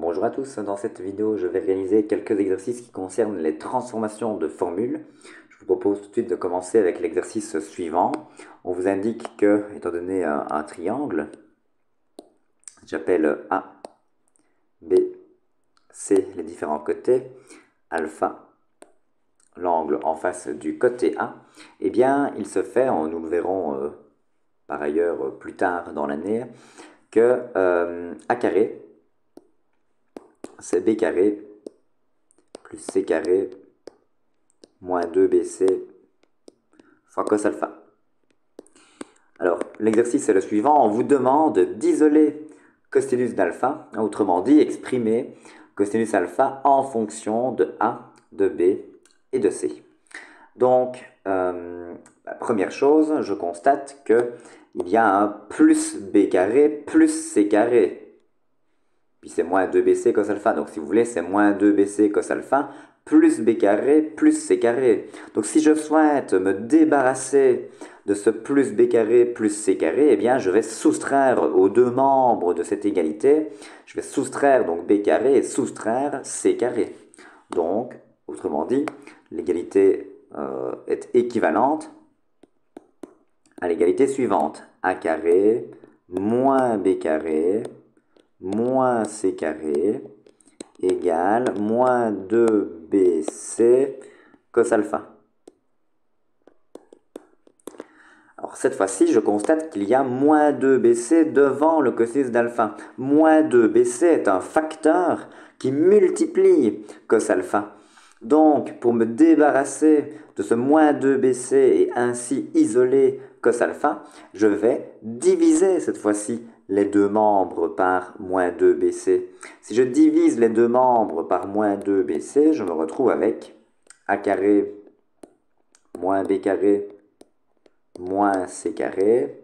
Bonjour à tous, dans cette vidéo je vais réaliser quelques exercices qui concernent les transformations de formules. Je vous propose tout de suite de commencer avec l'exercice suivant. On vous indique que, étant donné un triangle, j'appelle A, B, C les différents côtés, alpha, l'angle en face du côté A, eh bien il se fait, nous le verrons par ailleurs plus tard dans l'année, que A carré, c'est B carré, plus C carré, moins 2BC fois cos alpha. Alors, l'exercice est le suivant. On vous demande d'isoler cosinus d'alpha, autrement dit, exprimer cosinus alpha en fonction de A, de B et de C. Donc, première chose, je constate qu'il y a un plus B carré plus C carré. Puis c'est moins 2BC cos alpha. Donc, si vous voulez, c'est moins 2BC cos alpha plus B carré plus C carré. Donc, si je souhaite me débarrasser de ce plus B carré plus C carré, eh bien, je vais soustraire aux deux membres de cette égalité, je vais soustraire donc B carré et soustraire C carré. Donc, autrement dit, l'égalité est équivalente à l'égalité suivante. A carré moins B carré moins C carré égale moins 2BC cos alpha. Alors cette fois-ci, je constate qu'il y a moins 2BC devant le cosinus d'alpha. Moins 2BC est un facteur qui multiplie cos alpha. Donc, pour me débarrasser de ce moins 2BC et ainsi isoler cos alpha, je vais diviser cette fois-ci les deux membres par moins 2BC. Si je divise les deux membres par moins 2BC, je me retrouve avec A carré moins B carré moins C carré.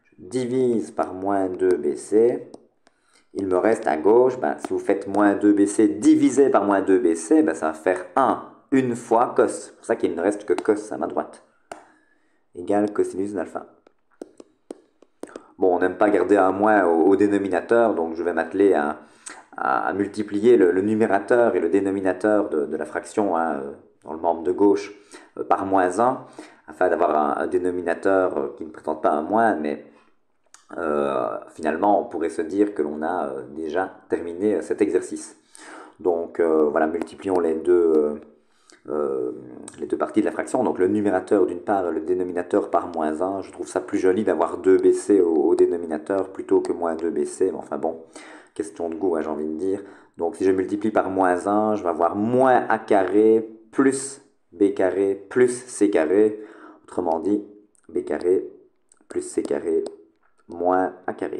Je divise par moins 2BC. Il me reste à gauche, si vous faites moins 2BC divisé par moins 2BC, ça va faire 1 une fois cos. C'est pour ça qu'il ne reste que cos à ma droite. Égale cosinus d'alpha. Bon, on n'aime pas garder un moins au dénominateur, donc je vais m'atteler à multiplier le numérateur et le dénominateur de la fraction dans le membre de gauche par moins 1, afin d'avoir un dénominateur qui ne présente pas un moins, mais finalement on pourrait se dire que l'on a déjà terminé cet exercice. Donc voilà, multiplions les deux parties de la fraction, donc le numérateur d'une part et le dénominateur par moins 1. Je trouve ça plus joli d'avoir 2BC au dénominateur plutôt que moins 2BC, mais enfin bon, question de goût, j'ai envie de dire. Donc si je multiplie par moins 1, je vais avoir moins A carré plus B carré plus C carré, autrement dit B carré plus C carré moins A carré.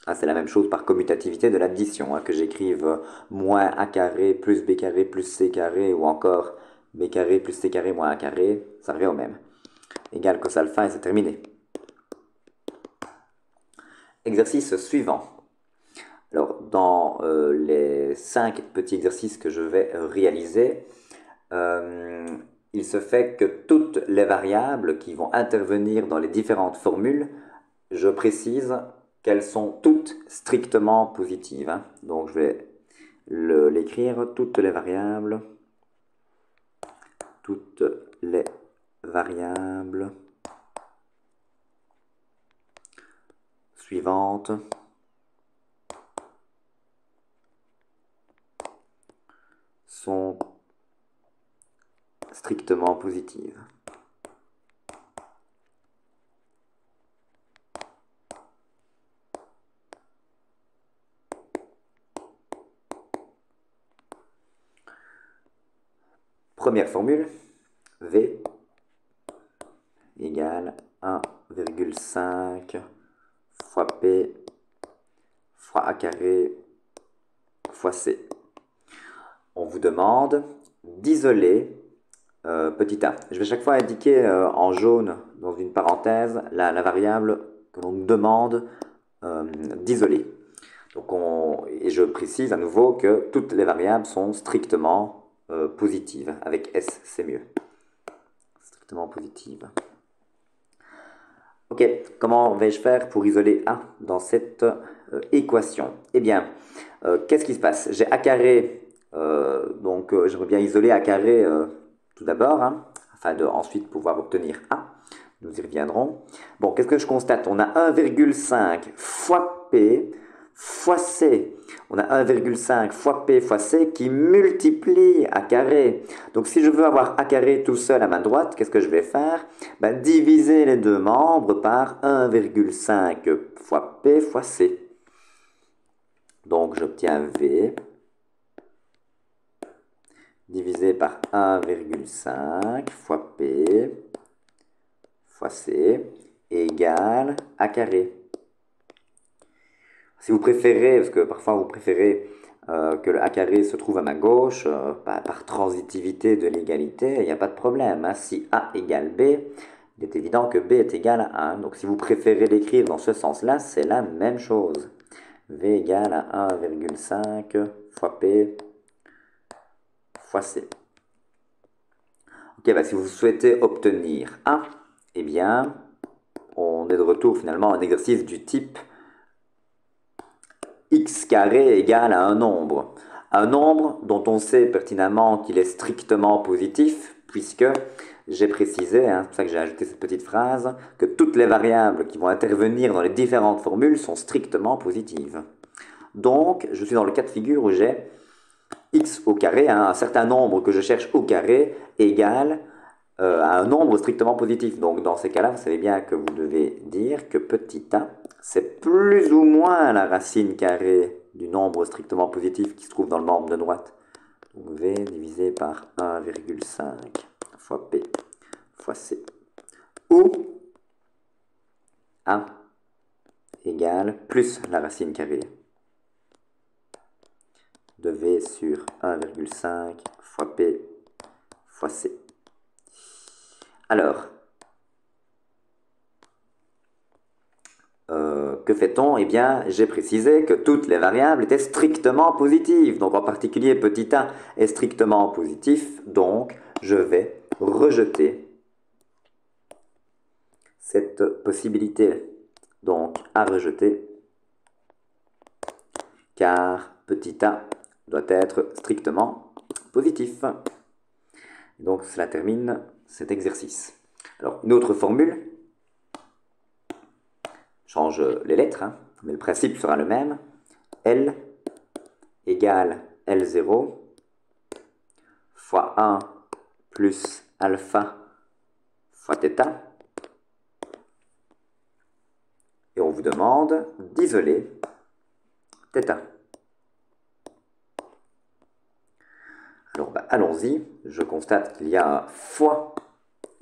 Ah, c'est la même chose par commutativité de l'addition, que j'écrive moins A carré plus B carré plus C carré ou encore B carré plus C carré moins A carré, ça revient au même. Égal cos alpha et c'est terminé. Exercice suivant. Alors, dans les 5 petits exercices que je vais réaliser, il se fait que toutes les variables qui vont intervenir dans les différentes formules, je précise qu'elles sont toutes strictement positives. Donc je vais l'écrire, toutes les variables suivantes sont strictement positives. Première formule, V égale 1,5 fois P fois A carré fois C. On vous demande d'isoler petit a. Je vais chaque fois indiquer en jaune dans une parenthèse la variable que l'on nous demande d'isoler. Et je précise à nouveau que toutes les variables sont strictement positives. Avec S, c'est mieux. Strictement positives. Ok, comment vais-je faire pour isoler A dans cette équation. Eh bien, qu'est-ce qui se passe? J'ai a carré, j'aimerais bien isoler a carré tout d'abord, hein, afin de ensuite pouvoir obtenir a. Nous y reviendrons. Bon, qu'est-ce que je constate? On a 1,5 fois P fois C. On a 1,5 fois P fois C qui multiplie a carré. Donc si je veux avoir a carré tout seul à ma droite, qu'est-ce que je vais faire? Ben, diviser les deux membres par 1,5 fois P fois C. Donc j'obtiens V divisé par 1,5 fois P fois C égale a carré. Si vous préférez, parce que parfois vous préférez que le a carré se trouve à ma gauche, par transitivité de l'égalité, il n'y a pas de problème. Hein. Si a égale b, il est évident que b est égal à 1. Donc si vous préférez l'écrire dans ce sens-là, c'est la même chose. V égale à 1,5 fois P fois C. Ok, bah, si vous souhaitez obtenir A, eh bien, on est de retour finalement à un exercice du type x carré égale à un nombre. Un nombre dont on sait pertinemment qu'il est strictement positif, puisque j'ai précisé, hein, c'est pour ça que j'ai ajouté cette petite phrase, que toutes les variables qui vont intervenir dans les différentes formules sont strictement positives. Donc, je suis dans le cas de figure où j'ai x au carré, hein, un certain nombre que je cherche au carré, égale à un nombre strictement positif. Donc, dans ces cas-là, vous savez bien que vous devez dire que petit a, c'est plus ou moins la racine carrée du nombre strictement positif qui se trouve dans le membre de droite. Donc, v divisé par 1,5 fois p fois c. Ou a égale plus la racine carrée de v sur 1,5 fois p fois c. Alors, que fait-on? Eh bien, j'ai précisé que toutes les variables étaient strictement positives. Donc, en particulier, petit a est strictement positif. Donc, je vais rejeter cette possibilité. Donc, à rejeter, car petit a doit être strictement positif. Donc, cela termine cet exercice. Alors, une autre formule, change les lettres, hein, mais le principe sera le même. L égale L0 fois 1 plus alpha fois θ. Et on vous demande d'isoler θ. Alors, allons-y. Je constate qu'il y a fois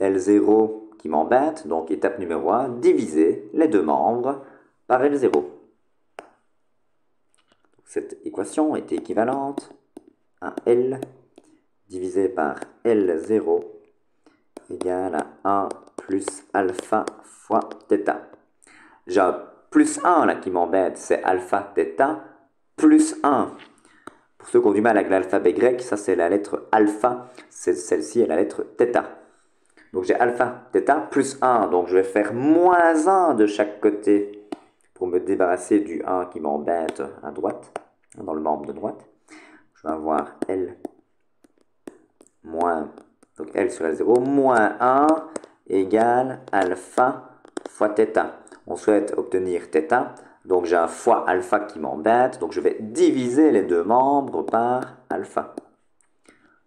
L0 qui m'embête. Donc, étape numéro 1, diviser les deux membres par L0. Cette équation est équivalente à L divisé par L0 égale à 1 plus alpha fois θ. J'ai un plus 1 là qui m'embête, c'est alpha θ plus 1. Pour ceux qui ont du mal avec l'alphabet grec, ça c'est la lettre alpha, celle-ci est la lettre θ. Donc j'ai alpha θ plus 1, donc je vais faire moins 1 de chaque côté pour me débarrasser du 1 qui m'embête à droite, dans le membre de droite. Je vais avoir L moins, donc L sur L0, moins 1 égale alpha fois θ. On souhaite obtenir θ, donc j'ai un fois alpha qui m'embête, donc je vais diviser les deux membres par alpha.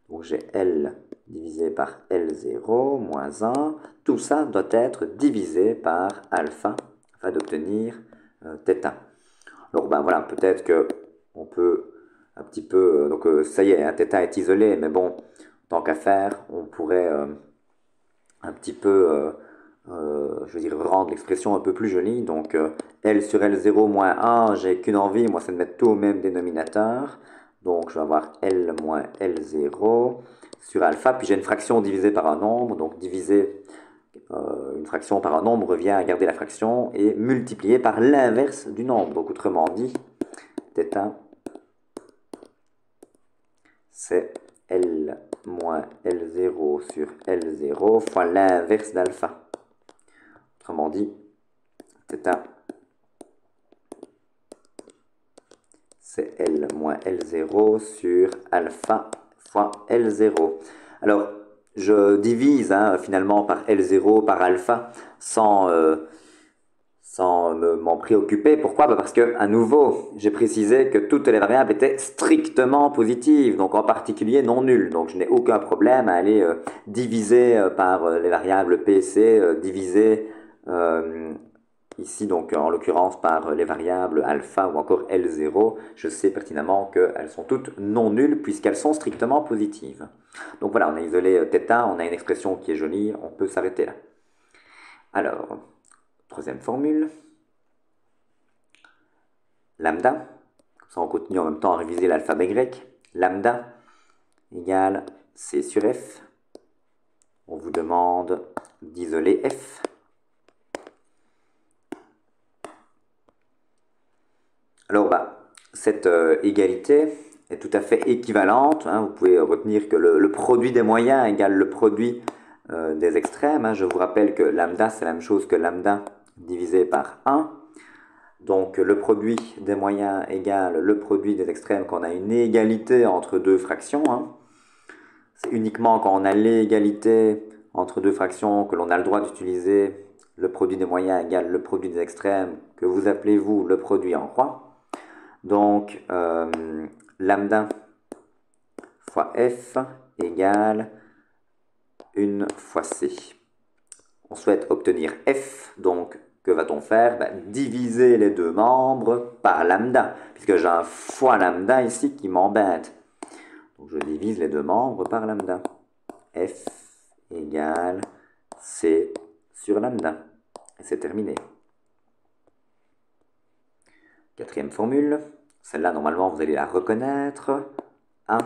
Donc j'ai L divisé par L0 moins 1, tout ça doit être divisé par alpha afin d'obtenir θ. Alors ben voilà, peut-être que on peut un petit peu, donc ça y est, hein, θ est isolé, mais bon, tant qu'à faire, on pourrait un petit peu, je veux dire, rendre l'expression un peu plus jolie. Donc, L sur L0 moins 1, j'ai qu'une envie, moi, c'est de mettre tout au même dénominateur. Donc, je vais avoir L moins L0 sur alpha, puis j'ai une fraction divisée par un nombre. Donc, diviser une fraction par un nombre revient à garder la fraction et multiplier par l'inverse du nombre. Donc, autrement dit, θ, c'est L moins L0 sur L0 fois l'inverse d'alpha. Autrement dit, θ c'est L moins L0 sur alpha fois L0. Alors, je divise finalement par L0 par alpha sans m'en préoccuper. Pourquoi? Parce que, à nouveau, j'ai précisé que toutes les variables étaient strictement positives, donc en particulier non nulles. Donc je n'ai aucun problème à aller diviser par les variables P et C, diviser ici, donc en l'occurrence par les variables alpha ou encore L0. Je sais pertinemment qu'elles sont toutes non nulles puisqu'elles sont strictement positives. Donc voilà, on a isolé θ, on a une expression qui est jolie, on peut s'arrêter là. Alors, troisième formule, lambda, comme ça on continue en même temps à réviser l'alphabet grec, lambda égale C sur F, on vous demande d'isoler F, alors cette égalité est tout à fait équivalente, vous pouvez retenir que le produit des moyens égale le produit des extrêmes, je vous rappelle que lambda c'est la même chose que lambda divisé par 1, donc le produit des moyens égale le produit des extrêmes quand on a une égalité entre deux fractions. C'est uniquement quand on a l'égalité entre deux fractions que l'on a le droit d'utiliser le produit des moyens égale le produit des extrêmes que vous appelez vous le produit en croix. Donc lambda fois f égale 1 fois c. On souhaite obtenir f, donc que va-t-on faire? Diviser les deux membres par lambda, puisque j'ai un fois lambda ici qui m'embête. Donc je divise les deux membres par lambda. F égale C sur lambda. Et c'est terminé. Quatrième formule, celle-là normalement vous allez la reconnaître. 1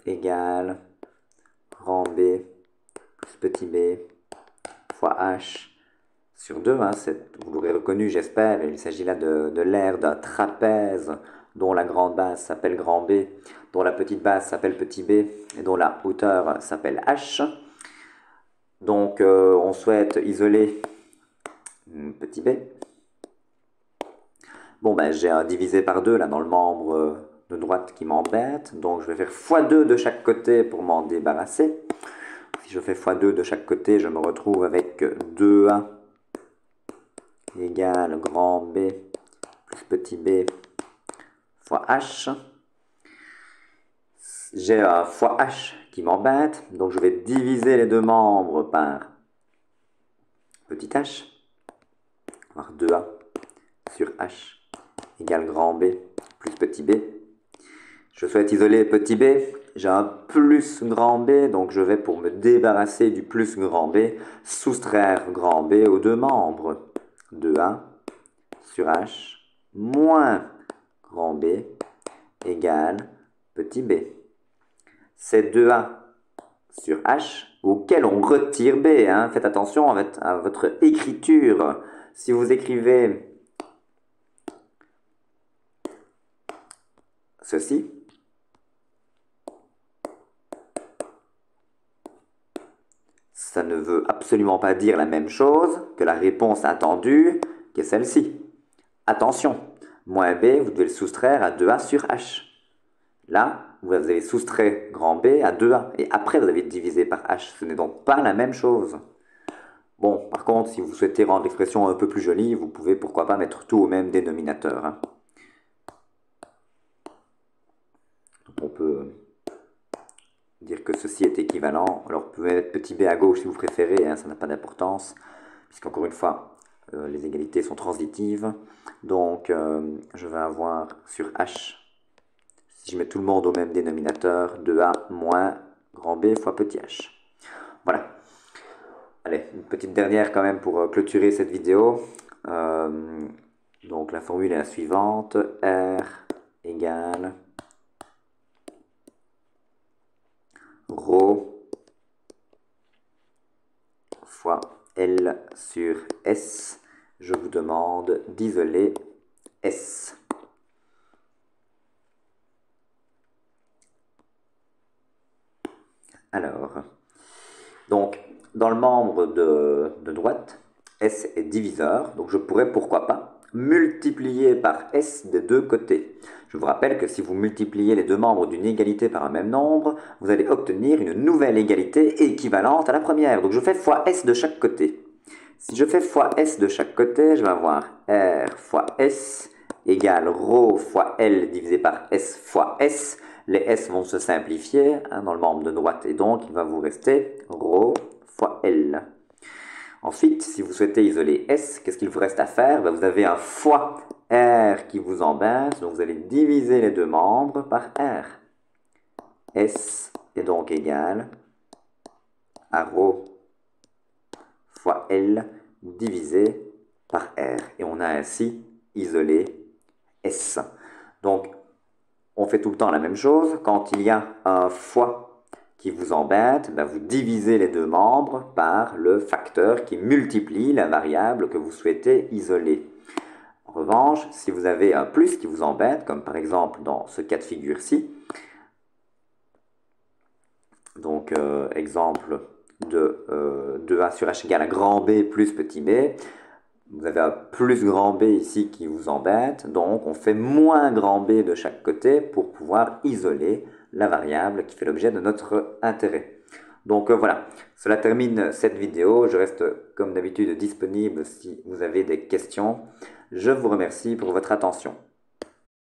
égale grand B plus petit b fois h sur 2. Vous l'aurez reconnu, j'espère. Il s'agit là de l'aire d'un trapèze dont la grande base s'appelle grand B, dont la petite base s'appelle petit b et dont la hauteur s'appelle h. Donc on souhaite isoler petit b. Bon, j'ai un divisé par 2 là dans le membre de droite qui m'embête. Donc je vais faire x2 de chaque côté pour m'en débarrasser. Si je fais x2 de chaque côté, je me retrouve avec 2a égale grand B plus petit b fois h. J'ai un fois h qui m'embête, donc je vais diviser les deux membres par petit h, par 2a sur h égale grand B plus petit b. Je souhaite isoler petit b, j'ai un plus grand B, donc je vais, pour me débarrasser du plus grand B, soustraire grand B aux deux membres. 2a sur h moins grand B égale petit b. C'est 2a sur h auquel on retire b. Faites attention à votre écriture. Si vous écrivez ceci, ça ne veut absolument pas dire la même chose que la réponse attendue qui est celle-ci. Attention, moins b, vous devez le soustraire à 2a sur h. Là, vous avez soustrait grand B à 2a, et après vous avez divisé par h. Ce n'est donc pas la même chose. Bon, par contre, si vous souhaitez rendre l'expression un peu plus jolie, vous pouvez pourquoi pas mettre tout au même dénominateur. Donc on peut dire que ceci est équivalent. Alors vous pouvez mettre petit b à gauche si vous préférez, ça n'a pas d'importance, puisqu'encore une fois, les égalités sont transitives. Donc je vais avoir sur h, si je mets tout le monde au même dénominateur, 2a moins grand B fois petit h. Voilà. Allez, une petite dernière quand même pour clôturer cette vidéo. Donc la formule est la suivante. R égale ρ fois L sur S. Je vous demande d'isoler S. Alors, donc, dans le membre de droite, S est diviseur, donc je pourrais, pourquoi pas, multiplié par S des deux côtés. Je vous rappelle que si vous multipliez les deux membres d'une égalité par un même nombre, vous allez obtenir une nouvelle égalité équivalente à la première. Donc je fais fois S de chaque côté. Si je fais fois S de chaque côté, je vais avoir R fois S égale ρ fois L divisé par S fois S. Les S vont se simplifier dans le membre de droite et donc il va vous rester ρ fois L. Ensuite, si vous souhaitez isoler S, qu'est-ce qu'il vous reste à faire? Vous avez un fois R qui vous embête, donc vous allez diviser les deux membres par R. S est donc égal à ρ fois L divisé par R. Et on a ainsi isolé S. Donc, on fait tout le temps la même chose. Quand il y a un fois qui vous embête, vous divisez les deux membres par le facteur qui multiplie la variable que vous souhaitez isoler. En revanche, si vous avez un plus qui vous embête, comme par exemple dans ce cas de figure-ci, donc exemple de 2a sur h égale à grand B plus petit b, vous avez un plus grand B ici qui vous embête, donc on fait moins grand B de chaque côté pour pouvoir isoler la variable qui fait l'objet de notre intérêt. Donc voilà, cela termine cette vidéo. Je reste comme d'habitude disponible si vous avez des questions. Je vous remercie pour votre attention.